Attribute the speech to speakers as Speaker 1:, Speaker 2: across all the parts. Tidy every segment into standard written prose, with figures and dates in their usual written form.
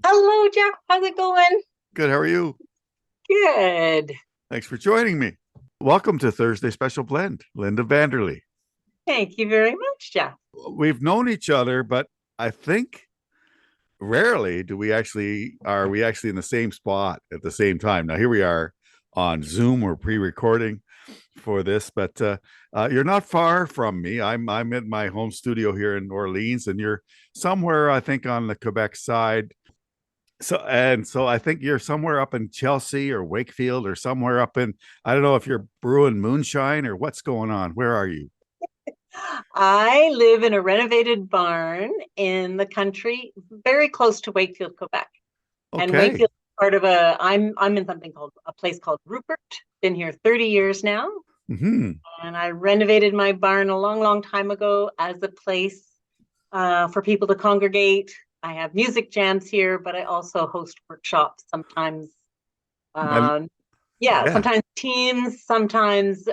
Speaker 1: Hello, Jeff. How's it going?
Speaker 2: Good. How are you?
Speaker 1: Good.
Speaker 2: Thanks for joining me. Welcome to Thursday Special Blend, Linda Vanderlee.
Speaker 1: Thank you very much, Jeff.
Speaker 2: We've known each other, but I think rarely do we actually in the same spot at the same time. Now here we are on Zoom. We're pre-recording for this, but you're not far from me. I'm in my home studio here in Orleans, and you're somewhere I think on the Quebec side. So I think you're somewhere up in Chelsea or Wakefield or somewhere up in, I don't know if you're brewing moonshine or what's going on. Where are you?
Speaker 1: I live in a renovated barn in the country, very close to Wakefield, Quebec. And
Speaker 2: Okay.
Speaker 1: Wakefield is part of I'm in something called a place called Rupert. Been here 30 years now.
Speaker 2: Hmm.
Speaker 1: And I renovated my barn a long, long time ago as a place for people to congregate. I have music jams here, but I also host workshops sometimes.
Speaker 2: I,
Speaker 1: Um, yeah,
Speaker 2: yeah.
Speaker 1: sometimes teams, sometimes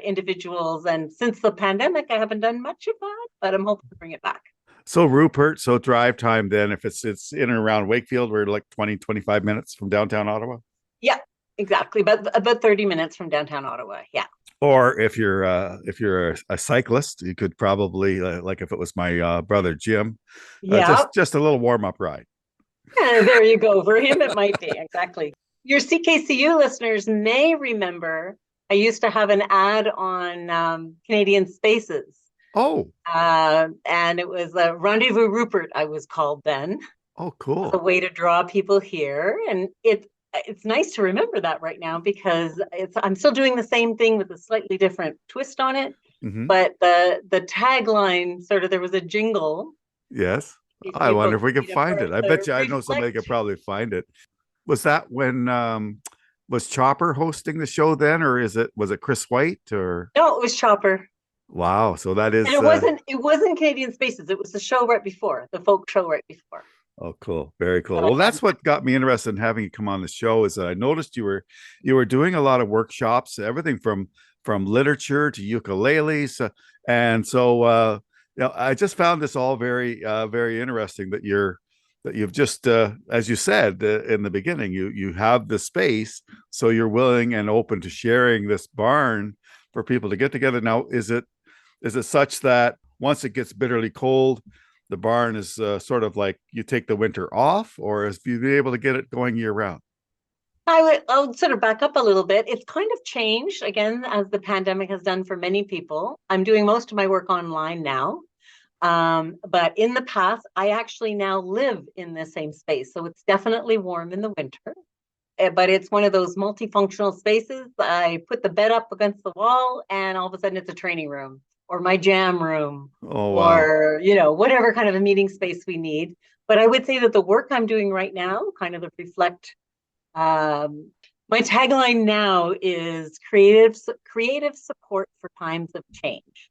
Speaker 1: individuals. And since the pandemic, I haven't done much of that, but I'm hoping to bring it back.
Speaker 2: So Rupert, so drive time then, if it's in and around Wakefield, we're like 20, 25 minutes from downtown Ottawa.
Speaker 1: Yeah, exactly. But about 30 minutes from downtown Ottawa. Yeah.
Speaker 2: Or if you're a cyclist, you could probably like if it was my brother Jim,
Speaker 1: Yeah.
Speaker 2: just a little warm up ride.
Speaker 1: There you go. For him, it might be. Exactly. Your CKCU listeners may remember I used to have an ad on Canadian Spaces.
Speaker 2: Oh,
Speaker 1: And it was a Rendezvous Rupert, I was called then,
Speaker 2: oh,
Speaker 1: as a
Speaker 2: cool.
Speaker 1: way to draw people here. And it's nice to remember that right now because I'm still doing the same thing with a slightly different twist on it.
Speaker 2: Hmm.
Speaker 1: But the tagline sort of there was a jingle.
Speaker 2: Yes.
Speaker 1: If
Speaker 2: I
Speaker 1: you
Speaker 2: wonder if
Speaker 1: folks
Speaker 2: we can
Speaker 1: need a
Speaker 2: find
Speaker 1: verb
Speaker 2: it. I bet
Speaker 1: to
Speaker 2: you I know somebody could
Speaker 1: reflect.
Speaker 2: probably find it. Was that when was Chopper hosting the show then, or was it Chris White or
Speaker 1: No, it was Chopper.
Speaker 2: wow, so that
Speaker 1: And
Speaker 2: is
Speaker 1: it wasn't Canadian Spaces. It was the show right before, the folk show right before.
Speaker 2: oh cool. Very cool.
Speaker 1: But I
Speaker 2: Well,
Speaker 1: had
Speaker 2: that's what got me interested in having you come on the show is that I noticed you were doing a lot of workshops, everything from literature to ukuleles. And so I just found this all very interesting that you've just as you said in the beginning, you have the space, so you're willing and open to sharing this barn for people to get together. Now, is it such that once it gets bitterly cold, the barn is sort of like you take the winter off, or is you be able to get it going year round?
Speaker 1: I'll sort of back up a little bit. It's kind of changed again as the pandemic has done for many people. I'm doing most of my work online now. But in the past, I actually now live in the same space. So it's definitely warm in the winter, but it's one of those multifunctional spaces. I put the bed up against the wall, and all of a sudden it's a training room or my jam room
Speaker 2: Oh wow.
Speaker 1: or, whatever kind of a meeting space we need. But I would say that the work I'm doing right now kind of reflect my tagline now is creative support for times of change.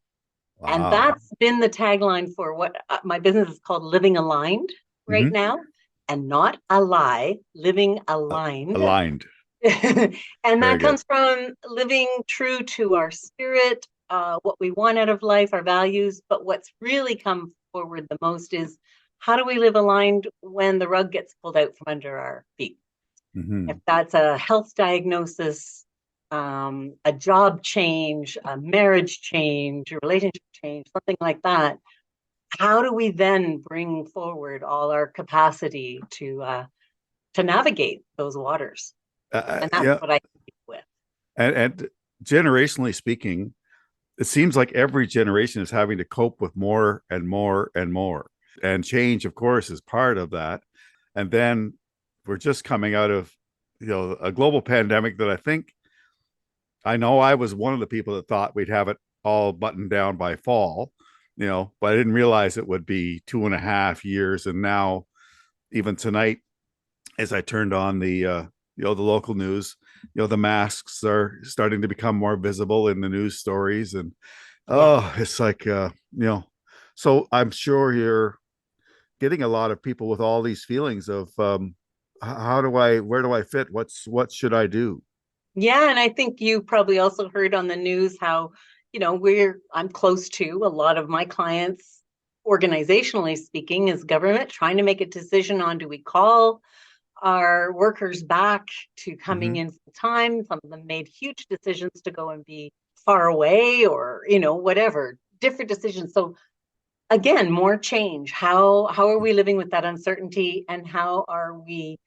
Speaker 1: And
Speaker 2: Wow.
Speaker 1: that's been the tagline for what my business is called Living Aligned right
Speaker 2: Hmm.
Speaker 1: now, and not a lie, living aligned.
Speaker 2: Aligned.
Speaker 1: And
Speaker 2: Very
Speaker 1: that
Speaker 2: good.
Speaker 1: comes from living true to our spirit, what we want out of life, our values. But what's really come forward the most is how do we live aligned when the rug gets pulled out from under our feet? If
Speaker 2: Hmm.
Speaker 1: that's a health diagnosis, a job change, a marriage change, a relationship change, something like that, how do we then bring forward all our capacity to navigate those waters? And that's
Speaker 2: Yeah,
Speaker 1: what I deal with.
Speaker 2: and generationally speaking, it seems like every generation is having to cope with more and more and more. And change, of course, is part of that. And then we're just coming out of a global pandemic that I know I was one of the people that thought we'd have it all buttoned down by fall, but I didn't realize it would be 2.5 years. And now, even tonight, as I turned on the local news, the masks are starting to become more visible in the news stories, and
Speaker 1: Yeah.
Speaker 2: oh, it's like so I'm sure you're getting a lot of people with all these feelings of where do I fit? What should I do?
Speaker 1: Yeah. And I think you probably also heard on the news how, I'm close to a lot of my clients. organizationally speaking, is government trying to make a decision on, do we call our workers back to coming in full time? Some of them made huge decisions to go and be far away, or, whatever, different decisions. So again, more change. How are we living with that uncertainty, and how are we,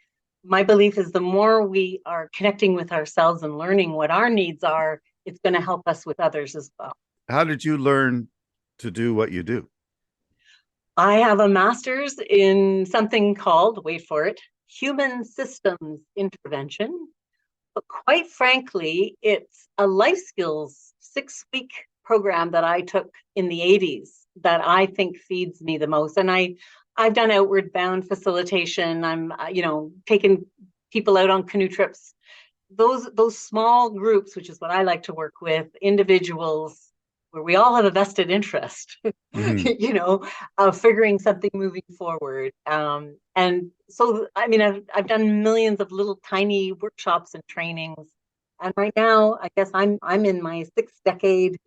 Speaker 1: my belief is the more we are connecting with ourselves and learning what our needs are, it's going to help us with others as well.
Speaker 2: How did you learn to do what you do?
Speaker 1: I have a master's in something called, wait for it, human systems intervention. But quite frankly, it's a life skills 6-week program that I took in the 80s that I think feeds me the most. And I've done outward bound facilitation. I'm, taking people out on canoe trips. Those small groups, which is what I like to work with, individuals where we all have a vested interest, of figuring something moving forward. And so, I mean, I've done millions of little tiny workshops and trainings. And right now, I guess I'm in my 6th decade.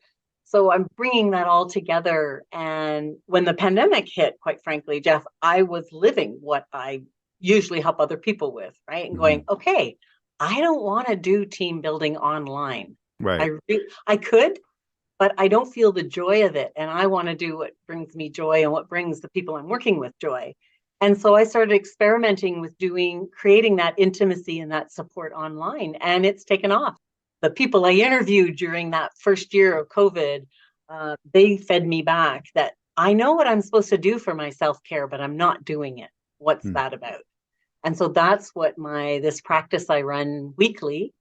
Speaker 1: So I'm bringing that all together. And when the pandemic hit, quite frankly, Jeff, I was living what I usually help other people with, right? And going, okay, I don't want to do team building online.
Speaker 2: Right.
Speaker 1: I could, but I don't feel the joy of it. And I want to do what brings me joy and what brings the people I'm working with joy. And so I started experimenting with creating that intimacy and that support online, and it's taken off. The people I interviewed during that first year of COVID, they fed me back that I know what I'm supposed to do for my self-care, but I'm not doing it. What's that about? And so that's what this practice I run weekly,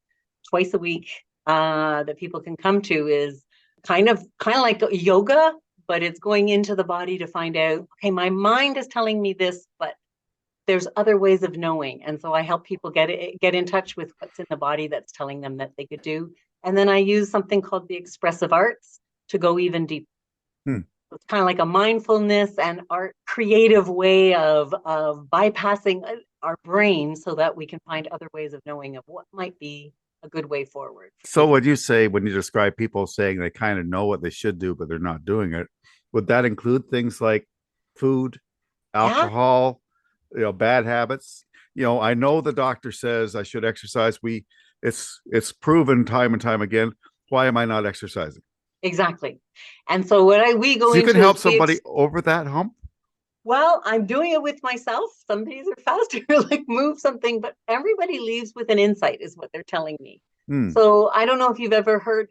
Speaker 1: twice a week, that people can come to, is kind of like yoga, but it's going into the body to find out, okay, my mind is telling me this, but there's other ways of knowing. And so I help people get in touch with what's in the body that's telling them that they could do. And then I use something called the expressive arts to go even deeper. It's kind of like a mindfulness and art creative way of bypassing our brain so that we can find other ways of knowing of what might be a good way forward.
Speaker 2: So would you say, when you describe people saying they kind of know what they should do, but they're not doing it, would that include things like food, alcohol, bad habits? I know the doctor says I should exercise. It's proven time and time again. Why am I not exercising?
Speaker 1: Exactly. And so we go
Speaker 2: so you
Speaker 1: into,
Speaker 2: can help somebody over that hump.
Speaker 1: Well, I'm doing it with myself. Some days are faster, like move something, but everybody leaves with an insight, is what they're telling me. So I don't know if you've ever heard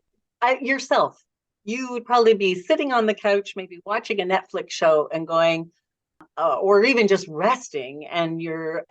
Speaker 1: yourself. You would probably be sitting on the couch, maybe watching a Netflix show and going, or even just resting, and you're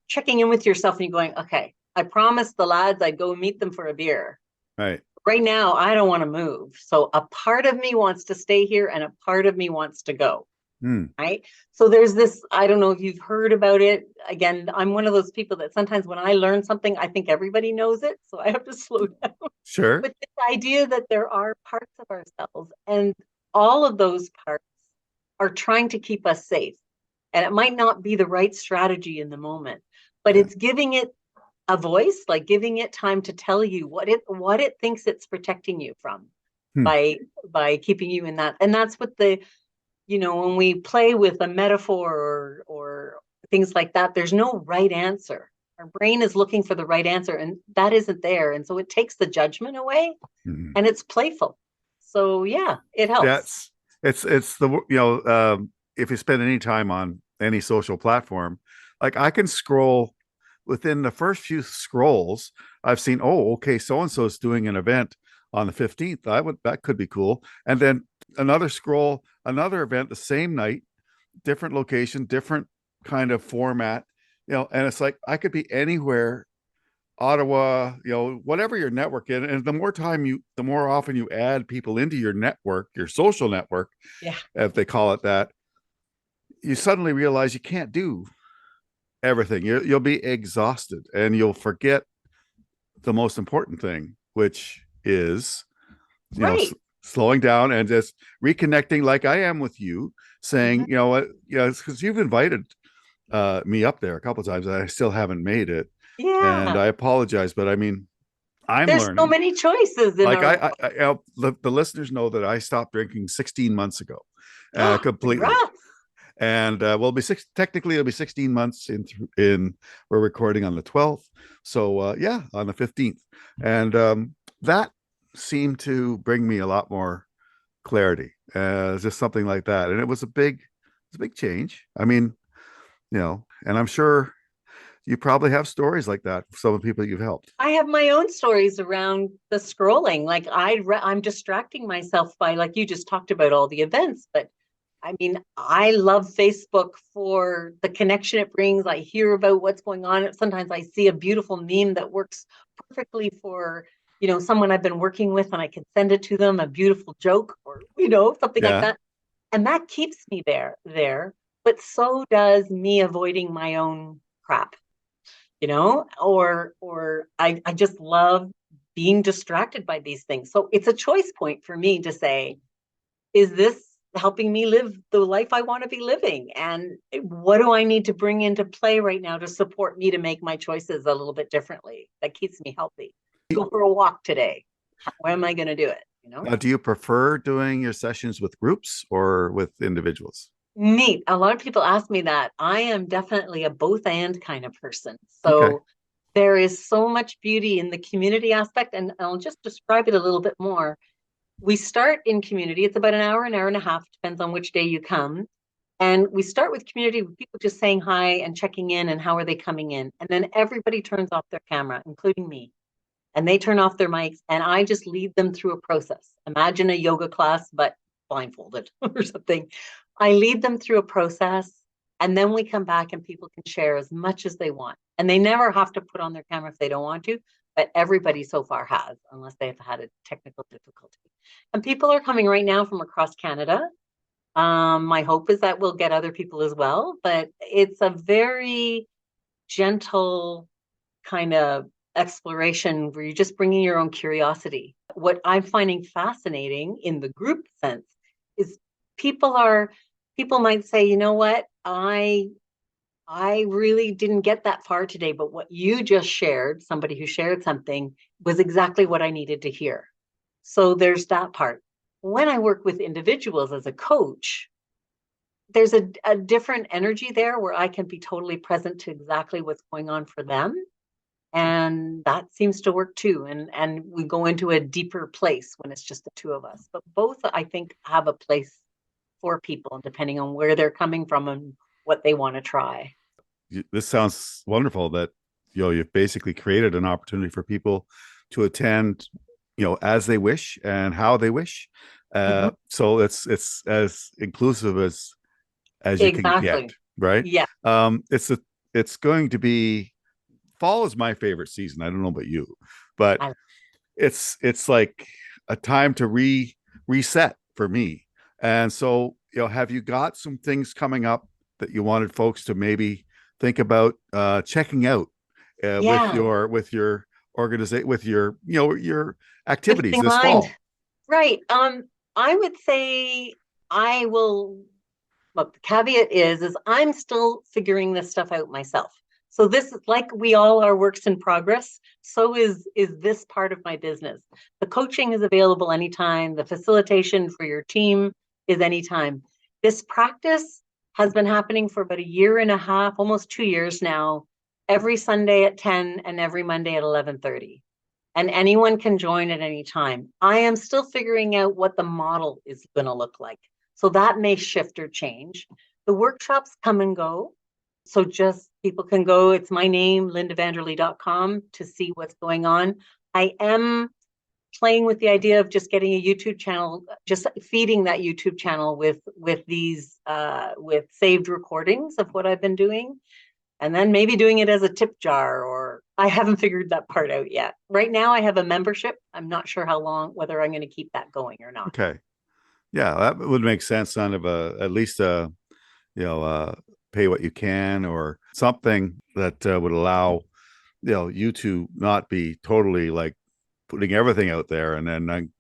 Speaker 1: checking in with yourself and you're going, okay, I promised the lads I'd go meet them for a beer. Right now, I don't want to move. So a part of me wants to stay here and a part of me wants to go. Right. So there's this, I don't know if you've heard about it. Again, I'm one of those people that sometimes when I learn something, I think everybody knows it. So I have to slow down.
Speaker 2: Sure.
Speaker 1: But this idea that there are parts of ourselves, and all of those parts are trying to keep us safe. And it might not be the right strategy in the moment, but it's giving it a voice, like giving it time to tell you what it thinks it's protecting you from by keeping you in that. And that's what when we play with a metaphor or things like that, there's no right answer. Our brain is looking for the right answer, and that isn't there. And so it takes the judgment away, and it's playful. So yeah, it helps.
Speaker 2: It's the, if you spend any time on any social platform, like I can scroll within the first few scrolls, I've seen, okay, so-and-so is doing an event on the 15th. That could be cool. And then another scroll, another event the same night, different location, different kind of format, and it's like I could be anywhere, Ottawa, whatever your network is. And the more often you add people into your network, your social network, if they call it that, you suddenly realize you can't do everything. You'll be exhausted and you'll forget the most important thing, which is slowing down and just reconnecting, like I am with you, saying, it's because you've invited me up there a couple of times and I still haven't made it. And I apologize, but I mean,
Speaker 1: there's
Speaker 2: learning.
Speaker 1: So many choices.
Speaker 2: The listeners know that I stopped drinking 16 months ago. completely.
Speaker 1: Congrats.
Speaker 2: And we'll be technically it'll be 16 months in we're recording on the 12th. So yeah, on the 15th. And that seemed to bring me a lot more clarity. Just something like that. And it was a big change. I mean, and I'm sure you probably have stories like that for some of the people you've helped.
Speaker 1: I have my own stories around the scrolling. Like I'm distracting myself by, like you just talked about, all the events, but I mean, I love Facebook for the connection it brings. I hear about what's going on. Sometimes I see a beautiful meme that works perfectly for, someone I've been working with, and I can send it to them, a beautiful joke or, something like
Speaker 2: Yeah.
Speaker 1: that. And that keeps me there. But so does me avoiding my own crap, or I just love being distracted by these things. So it's a choice point for me to say, is this helping me live the life I want to be living? And what do I need to bring into play right now to support me to make my choices a little bit differently? That keeps me healthy. Go for a walk today. Where am I going to do it?
Speaker 2: Do you prefer doing your sessions with groups or with individuals?
Speaker 1: Neat. A lot of people ask me that. I am definitely a both and kind of person.
Speaker 2: Okay.
Speaker 1: So there is so much beauty in the community aspect. And I'll just describe it a little bit more. We start in community. It's about an hour and a half, depends on which day you come. And we start with community, with people just saying hi and checking in and how are they coming in. And then everybody turns off their camera, including me. And they turn off their mics, and I just lead them through a process. Imagine a yoga class, but blindfolded or something. I lead them through a process, and then we come back and people can share as much as they want. And they never have to put on their camera if they don't want to, but everybody so far has, unless they've had a technical difficulty. And people are coming right now from across Canada. My hope is that we'll get other people as well, but it's a very gentle kind of exploration where you're just bringing your own curiosity. What I'm finding fascinating in the group sense is people might say, you know what, I really didn't get that far today, but what you just shared, somebody who shared something, was exactly what I needed to hear. So there's that part. When I work with individuals as a coach, there's a different energy there where I can be totally present to exactly what's going on for them. And that seems to work too. And we go into a deeper place when it's just the two of us. But both, I think, have a place for people, depending on where they're coming from and what they want to try.
Speaker 2: This sounds wonderful that you've basically created an opportunity for people to attend as they wish and how they wish. So it's as inclusive as you can
Speaker 1: Exactly.
Speaker 2: get, right?
Speaker 1: Yeah.
Speaker 2: It's going to be, fall is my favorite season. I don't know about you, but it's like a time to reset for me. And so, have you got some things coming up that you wanted folks to maybe think about checking out with your organization, with your activities
Speaker 1: Interesting
Speaker 2: this
Speaker 1: mind.
Speaker 2: fall?
Speaker 1: Right. I would say I will. Look, the caveat is I'm still figuring this stuff out myself. So this is like, we all are works in progress. So is this part of my business. The coaching is available anytime. The facilitation for your team is anytime. This practice has been happening for about a year and a half, almost 2 years now, every Sunday at 10 and every Monday at 11:30. And anyone can join at any time. I am still figuring out what the model is going to look like. So that may shift or change. The workshops come and go. So just people can go, it's my name, lindavanderlee.com, to see what's going on. I am playing with the idea of just getting a YouTube channel, just feeding that YouTube channel with these with saved recordings of what I've been doing, and then maybe doing it as a tip jar, or I haven't figured that part out yet. Right now I have a membership. I'm not sure how long, whether I'm going to keep that going or not.
Speaker 2: Okay. Yeah, that would make sense. Kind of at least pay what you can, or something that would allow you to not be totally like putting everything out there, and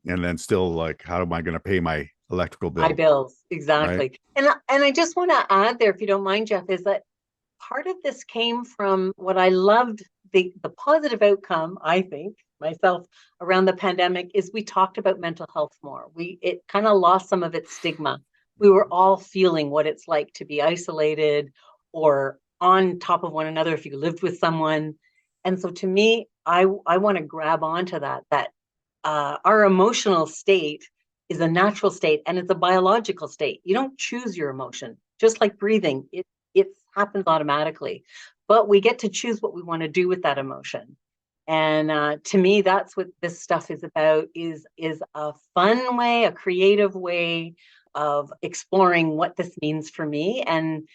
Speaker 2: then still like, how am I going to pay my electrical
Speaker 1: My
Speaker 2: bill?
Speaker 1: bills,
Speaker 2: Right.
Speaker 1: exactly. And I just want to add there, if you don't mind, Jeff, is that part of this came from what I loved, the positive outcome, I think, myself, around the pandemic, is we talked about mental health more. It kind of lost some of its stigma we were all feeling what it's like to be isolated or on top of one another if you lived with someone. And so to me, I want to grab onto that our emotional state is a natural state and it's a biological state. You don't choose your emotion, just like breathing. It happens automatically, but we get to choose what we want to do with that emotion. And to me, that's what this stuff is about, is a fun way, a creative way of exploring what this means for me. And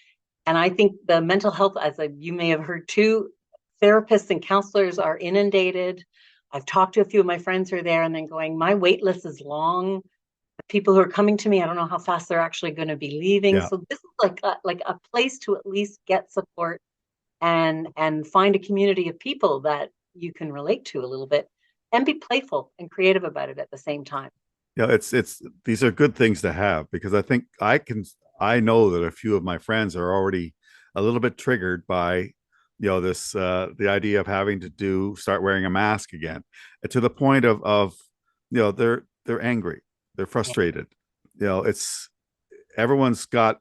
Speaker 1: I think the mental health, as you may have heard too, therapists and counselors are inundated. I've talked to a few of my friends who are there and then going, my wait list is long. The people who are coming to me, I don't know how fast they're actually going to be leaving.
Speaker 2: Yeah.
Speaker 1: So this is like a place to at least get support and find a community of people that you can relate to a little bit and be playful and creative about it at the same time.
Speaker 2: Yeah, it's these are good things to have, because I think I know that a few of my friends are already a little bit triggered by this the idea of having to start wearing a mask again, to the point of they're angry, they're frustrated. It's everyone's got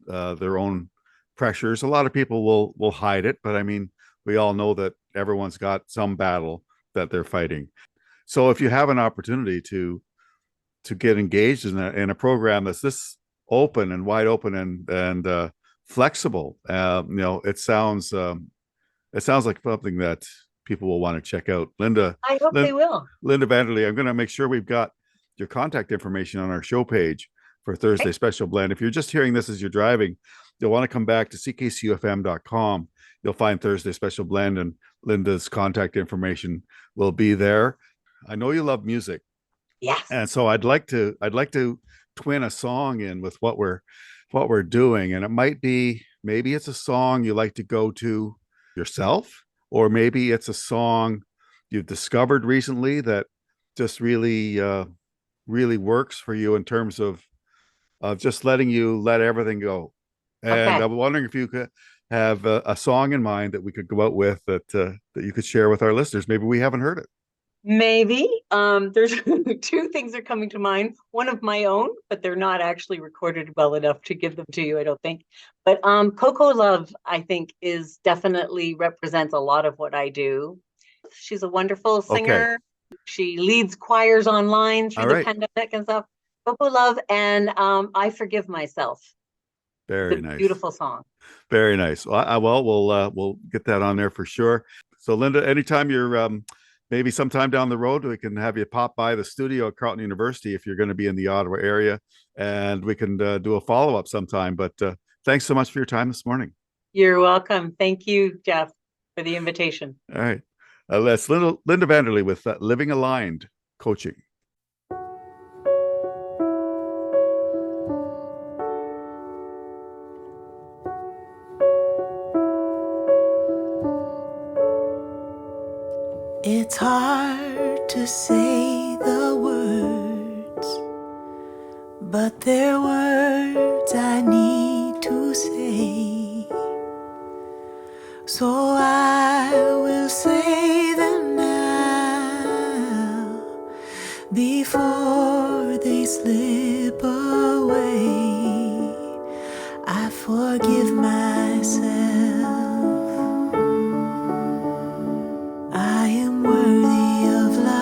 Speaker 2: their own pressures. A lot of people will hide it, but I mean, we all know that everyone's got some battle that they're fighting. So if you have an opportunity to get engaged in a program that's this open and wide open and flexible, it sounds like something that people will want to check out.
Speaker 1: I hope they will.
Speaker 2: Linda Vanderlee, I'm going to make sure we've got your contact information on our show page for Thursday Special Blend. If you're just hearing this as you're driving, you'll want to come back to ckcufm.com. You'll find Thursday Special Blend, and Linda's contact information will be there. I know you love music.
Speaker 1: Yes.
Speaker 2: And so I'd like to twin a song in with what we're doing. And it might be, maybe it's a song you like to go to yourself, or maybe it's a song you've discovered recently that just really really works for you in terms of just letting you let everything go. And
Speaker 1: Okay.
Speaker 2: I'm wondering if you could have a song in mind that we could go out with that you could share with our listeners. Maybe we haven't heard it.
Speaker 1: Maybe. There's two things are coming to mind. One of my own, but they're not actually recorded well enough to give them to you, I don't think. But Coco Love, I think, is definitely represents a lot of what I do. She's a wonderful singer.
Speaker 2: Okay.
Speaker 1: She leads choirs online through
Speaker 2: All
Speaker 1: the
Speaker 2: right.
Speaker 1: pandemic and stuff. Coco Love and I Forgive Myself.
Speaker 2: Very
Speaker 1: It's a
Speaker 2: nice.
Speaker 1: beautiful song.
Speaker 2: Very nice. Well, we'll get that on there for sure. So Linda, anytime you're maybe sometime down the road, we can have you pop by the studio at Carleton University if you're going to be in the Ottawa area, and we can do a follow-up sometime. But thanks so much for your time this morning.
Speaker 1: You're welcome. Thank you, Jeff, for the invitation.
Speaker 2: All right. That's Linda Vanderlee with Living Aligned Coaching.
Speaker 3: It's hard to say the words, but they're words I need to say. So I will say them now before they slip away. I forgive myself. I am worthy of love.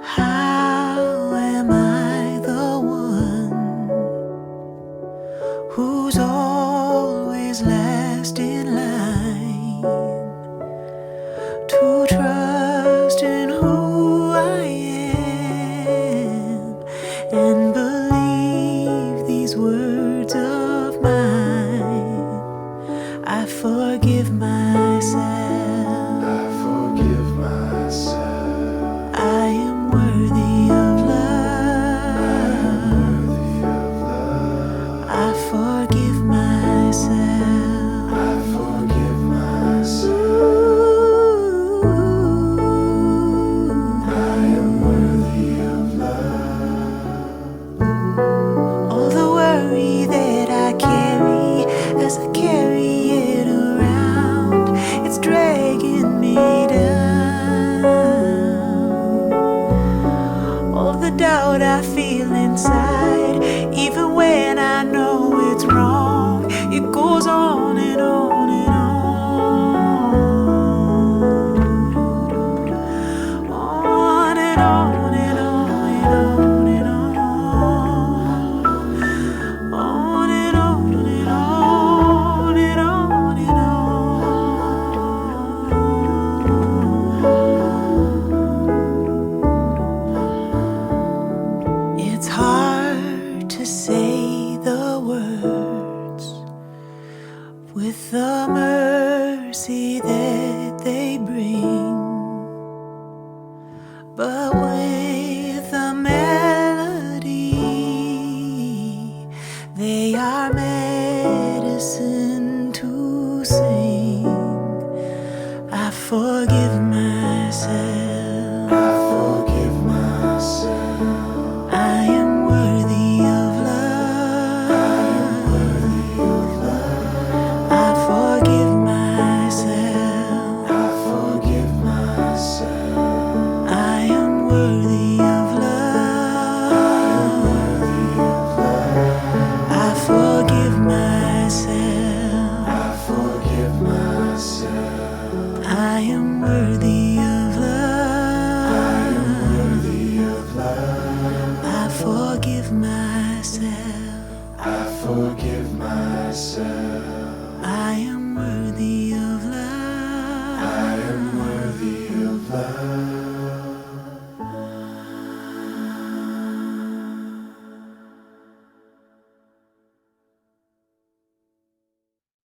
Speaker 3: How am I the one who's always last in line to trust in who I am and believe these words of mine? I forgive myself. I forgive myself. I am worthy of love. I am worthy of love. I forgive myself. with the mercy that they bring, but with a melody, they are medicine.